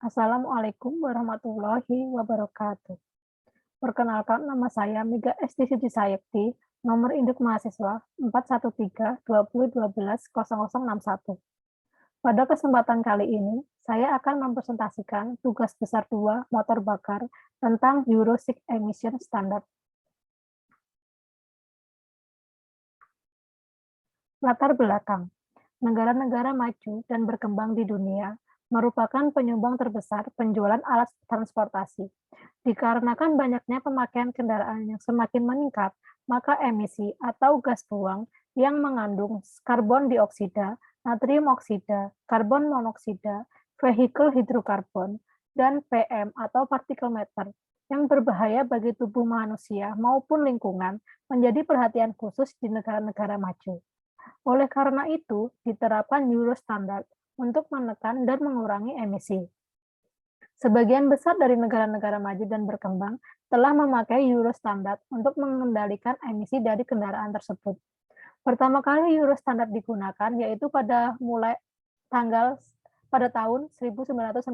Assalamualaikum warahmatullahi wabarakatuh. Perkenalkan, nama saya Mega Esti Siti Sayekti, nomor induk mahasiswa 413-2012-0061. Pada kesempatan kali ini, saya akan mempresentasikan tugas besar 2 motor bakar tentang Euro 6 Emission Standard. Latar belakang. Negara-negara maju dan berkembang di dunia merupakan penyumbang terbesar penjualan alat transportasi. Dikarenakan banyaknya pemakaian kendaraan yang semakin meningkat, maka emisi atau gas buang yang mengandung karbon dioksida, natrium oksida, karbon monoksida, vehicle hidrokarbon, dan PM atau partikel matter yang berbahaya bagi tubuh manusia maupun lingkungan menjadi perhatian khusus di negara-negara maju. Oleh karena itu, diterapkan Euro Standard untuk menekan dan mengurangi emisi. Sebagian besar dari negara-negara maju dan berkembang telah memakai Euro Standard untuk mengendalikan emisi dari kendaraan tersebut. Pertama kali Euro Standard digunakan yaitu pada tahun 1992.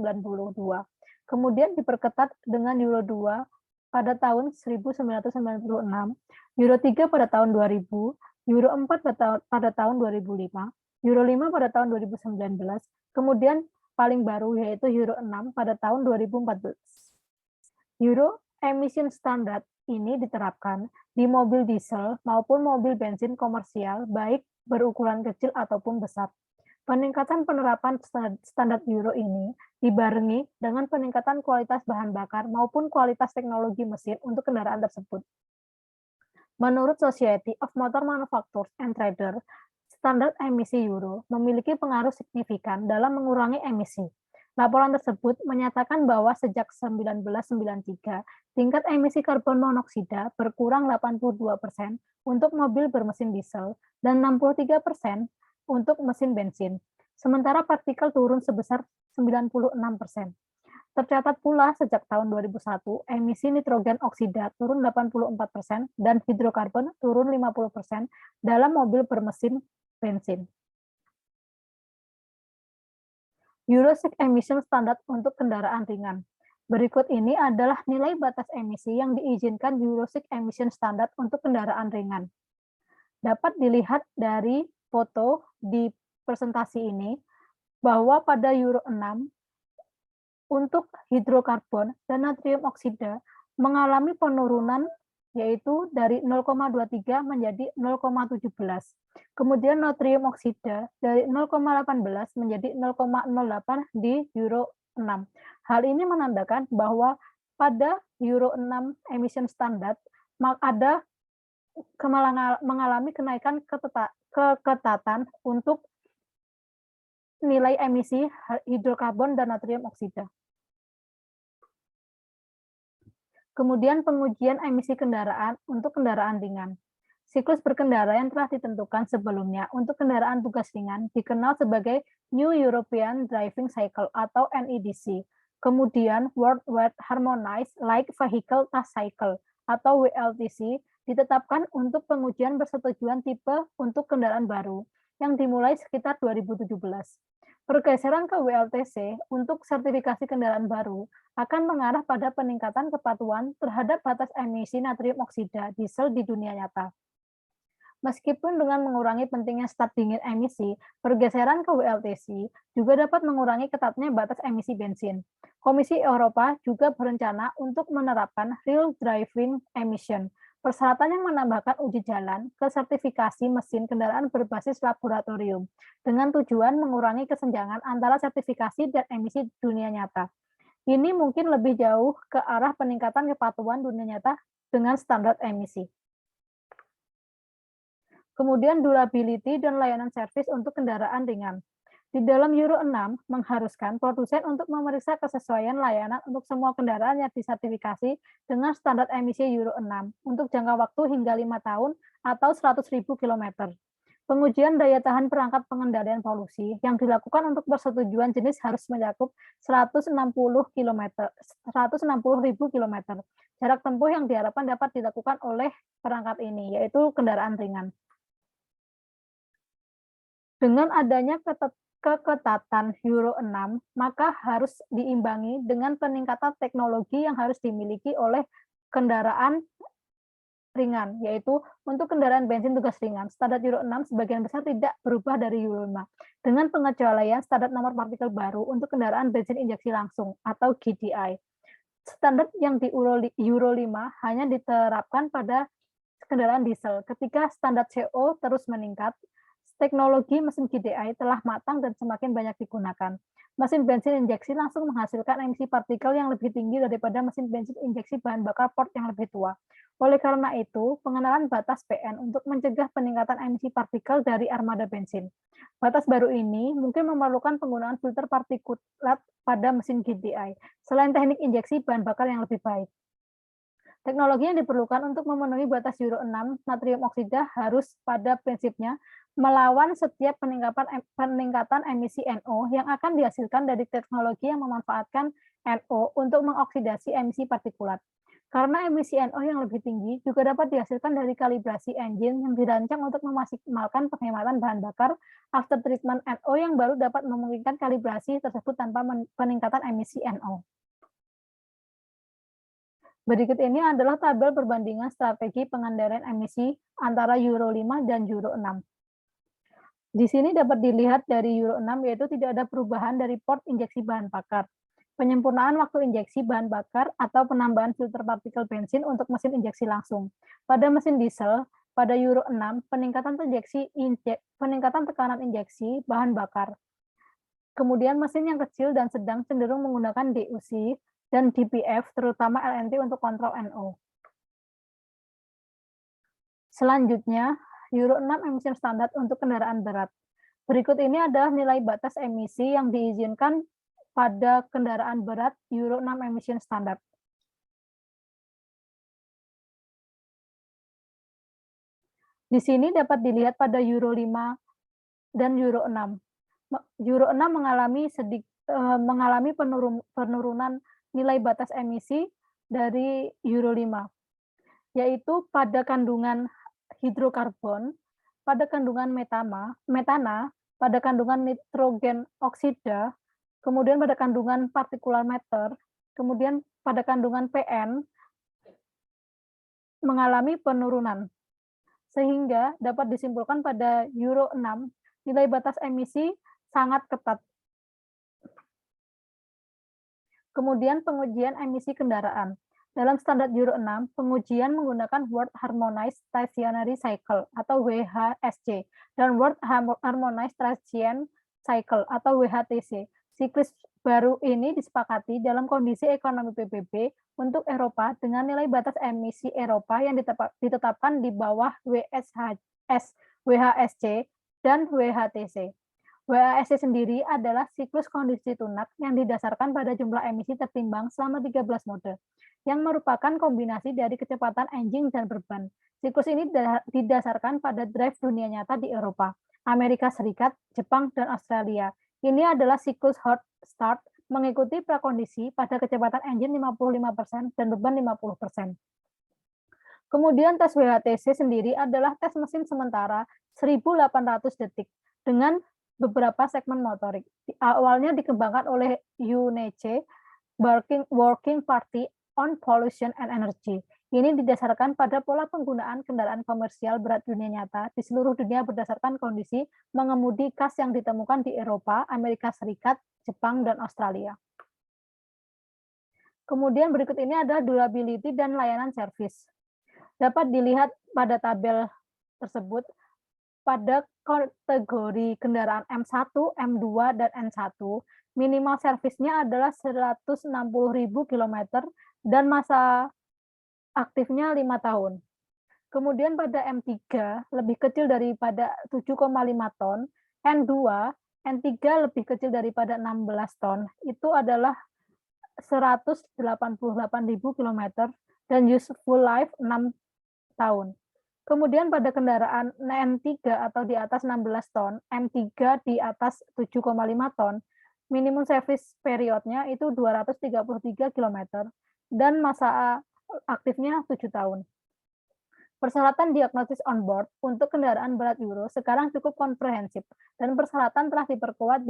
Kemudian diperketat dengan Euro 2 pada tahun 1996, Euro 3 pada tahun 2000, Euro 4 pada tahun 2005, Euro 5 pada tahun 2019, kemudian paling baru yaitu Euro 6 pada tahun 2014. Euro Emission Standard ini diterapkan di mobil diesel maupun mobil bensin komersial baik berukuran kecil ataupun besar. Peningkatan penerapan standar Euro ini dibarengi dengan peningkatan kualitas bahan bakar maupun kualitas teknologi mesin untuk kendaraan tersebut. Menurut Society of Motor Manufacturers and Traders, standar emisi Euro memiliki pengaruh signifikan dalam mengurangi emisi. Laporan tersebut menyatakan bahwa sejak 1993, tingkat emisi karbon monoksida berkurang 82% untuk mobil bermesin diesel dan 63% untuk mesin bensin, sementara partikel turun sebesar 96%. Tercatat pula sejak tahun 2001, emisi nitrogen oksida turun 84% dan hidrokarbon turun 50% dalam mobil bermesin bensin. Euro 6 Emission Standard untuk kendaraan ringan. Berikut ini adalah nilai batas emisi yang diizinkan Euro 6 Emission Standard untuk kendaraan ringan. Dapat dilihat dari foto di presentasi ini bahwa pada Euro 6 untuk hidrokarbon dan natrium oksida mengalami penurunan yaitu dari 0,23 menjadi 0,17. Kemudian natrium oksida dari 0,18 menjadi 0,08 di Euro 6. Hal ini menandakan bahwa pada Euro 6 emission standard ada mengalami kenaikan keketatan untuk nilai emisi hidrokarbon dan natrium oksida. Kemudian pengujian emisi kendaraan untuk kendaraan ringan. Siklus berkendara yang telah ditentukan sebelumnya untuk kendaraan tugas ringan dikenal sebagai New European Driving Cycle atau NEDC. Kemudian Worldwide Harmonized Light Vehicle Task Cycle atau WLTC ditetapkan untuk pengujian persetujuan tipe untuk kendaraan baru yang dimulai sekitar 2017. Pergeseran ke WLTC untuk sertifikasi kendaraan baru akan mengarah pada peningkatan kepatuhan terhadap batas emisi natrium oksida diesel di dunia nyata. Meskipun dengan mengurangi pentingnya start dingin emisi, pergeseran ke WLTC juga dapat mengurangi ketatnya batas emisi bensin. Komisi Eropa juga berencana untuk menerapkan Real Driving Emission, persyaratan yang menambahkan uji jalan ke sertifikasi mesin kendaraan berbasis laboratorium, dengan tujuan mengurangi kesenjangan antara sertifikasi dan emisi dunia nyata. Ini mungkin lebih jauh ke arah peningkatan kepatuhan dunia nyata dengan standar emisi. Kemudian durability dan layanan servis untuk kendaraan ringan. Di dalam Euro 6 mengharuskan produsen untuk memeriksa kesesuaian layanan untuk semua kendaraan yang disertifikasi dengan standar emisi Euro 6 untuk jangka waktu hingga 5 tahun atau 100.000 km. Pengujian daya tahan perangkat pengendalian polusi yang dilakukan untuk persetujuan jenis harus mencakup 160.000 km. Jarak tempuh yang diharapkan dapat dilakukan oleh perangkat ini, yaitu kendaraan ringan. Dengan adanya keketatan Euro 6, maka harus diimbangi dengan peningkatan teknologi yang harus dimiliki oleh kendaraan ringan, yaitu untuk kendaraan bensin tugas ringan. Standar Euro 6 sebagian besar tidak berubah dari Euro 5, dengan pengecualian standar nomor partikel baru untuk kendaraan bensin injeksi langsung atau GDI. Standar yang di Euro 5 hanya diterapkan pada kendaraan diesel. Ketika standar CO terus meningkat, teknologi mesin GDI telah matang dan semakin banyak digunakan. Mesin bensin injeksi langsung menghasilkan emisi partikel yang lebih tinggi daripada mesin bensin injeksi bahan bakar port yang lebih tua. Oleh karena itu, pengenalan batas PN untuk mencegah peningkatan emisi partikel dari armada bensin. Batas baru ini mungkin memerlukan penggunaan filter partikulat pada mesin GDI, selain teknik injeksi bahan bakar yang lebih baik. Teknologi yang diperlukan untuk memenuhi batas Euro 6 natrium oksida harus pada prinsipnya melawan setiap peningkatan emisi NO yang akan dihasilkan dari teknologi yang memanfaatkan NO untuk mengoksidasi emisi partikulat. Karena emisi NO yang lebih tinggi juga dapat dihasilkan dari kalibrasi engine yang dirancang untuk memaksimalkan penghematan bahan bakar after treatment NO yang baru dapat memungkinkan kalibrasi tersebut tanpa peningkatan emisi NO. Berikut ini adalah tabel perbandingan strategi pengendalian emisi antara Euro 5 dan Euro 6. Di sini dapat dilihat dari Euro 6 yaitu tidak ada perubahan dari port injeksi bahan bakar, penyempurnaan waktu injeksi bahan bakar atau penambahan filter partikel bensin untuk mesin injeksi langsung. Pada mesin diesel, pada Euro 6, peningkatan tekanan injeksi bahan bakar. Kemudian mesin yang kecil dan sedang cenderung menggunakan DUC dan DPF, terutama LNT untuk kontrol NO. Selanjutnya, Euro 6 emission standar untuk kendaraan berat. Berikut ini adalah nilai batas emisi yang diizinkan pada kendaraan berat Euro 6 emission standard. Di sini dapat dilihat pada Euro 5 dan Euro 6. Euro 6 mengalami penurunan nilai batas emisi dari Euro 5, yaitu pada kandungan hidrokarbon, pada kandungan metana, pada kandungan nitrogen oksida, kemudian pada kandungan partikulometer, kemudian pada kandungan PN mengalami penurunan. Sehingga dapat disimpulkan pada Euro 6, nilai batas emisi sangat ketat. Kemudian pengujian emisi kendaraan. Dalam standar Euro 6, pengujian menggunakan World Harmonized Stationary Cycle atau WHSC dan World Harmonized Traction Cycle atau WHTC. Siklus baru ini disepakati dalam kondisi ekonomi PBB untuk Eropa dengan nilai batas emisi Eropa yang ditetapkan di bawah WHSC dan WHTC. WHSC sendiri adalah siklus kondisi tunak yang didasarkan pada jumlah emisi tertimbang selama 13 mode, yang merupakan kombinasi dari kecepatan engine dan beban. Siklus ini didasarkan pada drive dunia nyata di Eropa, Amerika Serikat, Jepang, dan Australia. Ini adalah siklus hot start mengikuti prakondisi pada kecepatan engine 55% dan beban 50%. Kemudian tes WHTC sendiri adalah tes mesin sementara 1.800 detik dengan beberapa segmen motorik. Awalnya dikembangkan oleh UNECE, Working Party on Pollution and Energy. Ini didasarkan pada pola penggunaan kendaraan komersial berat dunia nyata di seluruh dunia berdasarkan kondisi mengemudi khas yang ditemukan di Eropa, Amerika Serikat, Jepang, dan Australia. Kemudian berikut ini adalah durability dan layanan servis. Dapat dilihat pada tabel tersebut, pada kategori kendaraan M1, M2, dan N1, minimal servisnya adalah 160.000 km dan masa aktifnya 5 tahun. Kemudian pada M3 lebih kecil daripada 7,5 ton, N2, N3 lebih kecil daripada 16 ton, itu adalah 188.000 km dan useful life 6 tahun. Kemudian pada kendaraan N3 atau di atas 16 ton, M3 di atas 7,5 ton, minimum service periodnya itu 233 km dan masa aktifnya 7 tahun. Persyaratan diagnosis on board untuk kendaraan berat Euro sekarang cukup komprehensif dan persyaratan telah diperkuat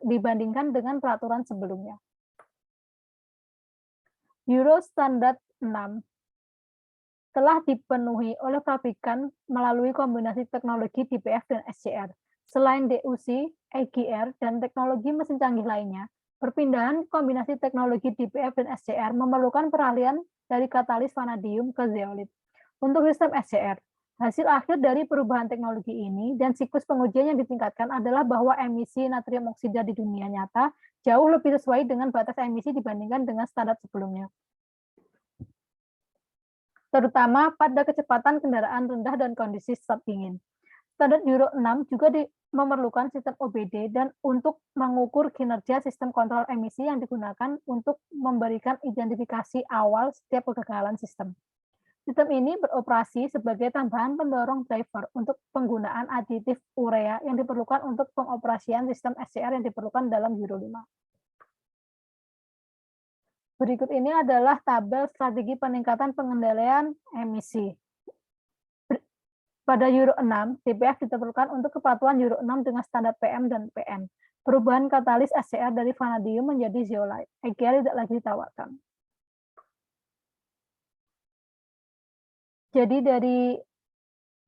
dibandingkan dengan peraturan sebelumnya. Euro Standard 6 telah dipenuhi oleh pabrikan melalui kombinasi teknologi DPF dan SCR. Selain DUC, EGR, dan teknologi mesin canggih lainnya, perpindahan kombinasi teknologi DPF dan SCR memerlukan peralihan dari katalis vanadium ke zeolit. Untuk sistem SCR, hasil akhir dari perubahan teknologi ini dan siklus pengujian yang ditingkatkan adalah bahwa emisi natrium oksida di dunia nyata jauh lebih sesuai dengan batas emisi dibandingkan dengan standar sebelumnya, terutama pada kecepatan kendaraan rendah dan kondisi start dingin. Standar Euro 6 juga memerlukan sistem OBD dan untuk mengukur kinerja sistem kontrol emisi yang digunakan untuk memberikan identifikasi awal setiap kegagalan sistem. Sistem ini beroperasi sebagai tambahan pendorong driver untuk penggunaan aditif urea yang diperlukan untuk pengoperasian sistem SCR yang diperlukan dalam Euro 5. Berikut ini adalah tabel strategi peningkatan pengendalian emisi. Pada Euro 6, DPF diperlukan untuk kepatuhan Euro 6 dengan standar PM dan PN. Perubahan katalis SCR dari vanadium menjadi zeolite. EGR tidak lagi ditawarkan. Jadi dari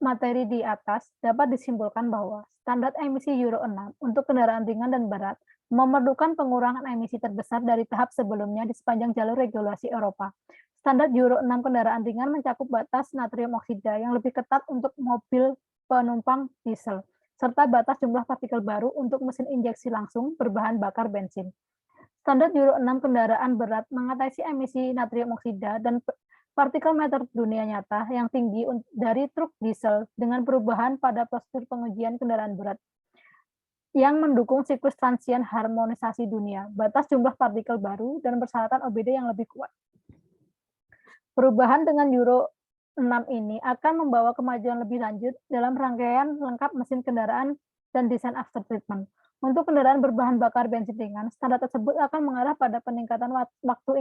materi di atas dapat disimpulkan bahwa standar emisi Euro 6 untuk kendaraan ringan dan berat memerlukan pengurangan emisi terbesar dari tahap sebelumnya di sepanjang jalur regulasi Eropa. Standar Euro 6 kendaraan ringan mencakup batas natrium oksida yang lebih ketat untuk mobil penumpang diesel, serta batas jumlah partikel baru untuk mesin injeksi langsung berbahan bakar bensin. Standar Euro 6 kendaraan berat mengatasi emisi natrium oksida dan partikel meter dunia nyata yang tinggi dari truk diesel dengan perubahan pada prosedur pengujian kendaraan berat yang mendukung siklus transien harmonisasi dunia, batas jumlah partikel baru, dan persyaratan OBD yang lebih kuat. Perubahan dengan Euro 6 ini akan membawa kemajuan lebih lanjut dalam rangkaian lengkap mesin kendaraan dan desain after treatment. Untuk kendaraan berbahan bakar bensin ringan, standar tersebut akan mengarah pada peningkatan waktu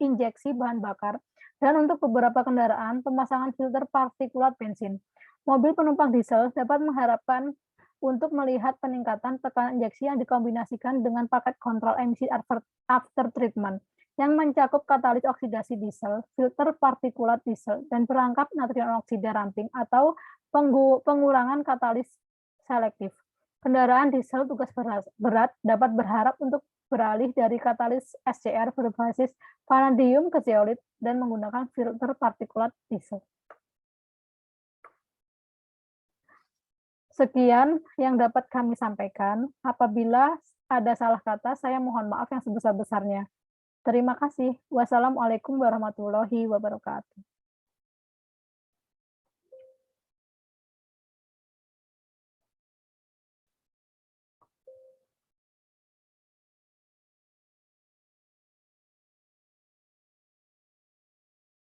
injeksi bahan bakar, dan untuk beberapa kendaraan, pemasangan filter partikulat bensin. Mobil penumpang diesel dapat mengharapkan untuk melihat peningkatan tekanan injeksi yang dikombinasikan dengan paket kontrol emisi after treatment, yang mencakup katalis oksidasi diesel, filter partikulat diesel, dan perangkap natrium oksida ramping atau pengurangan katalis selektif. Kendaraan diesel tugas berat dapat berharap untuk beralih dari katalis SCR berbasis vanadium ke zeolit dan menggunakan filter partikulat diesel. Sekian yang dapat kami sampaikan. Apabila ada salah kata, saya mohon maaf yang sebesar-besarnya. Terima kasih. Wassalamualaikum warahmatullahi wabarakatuh.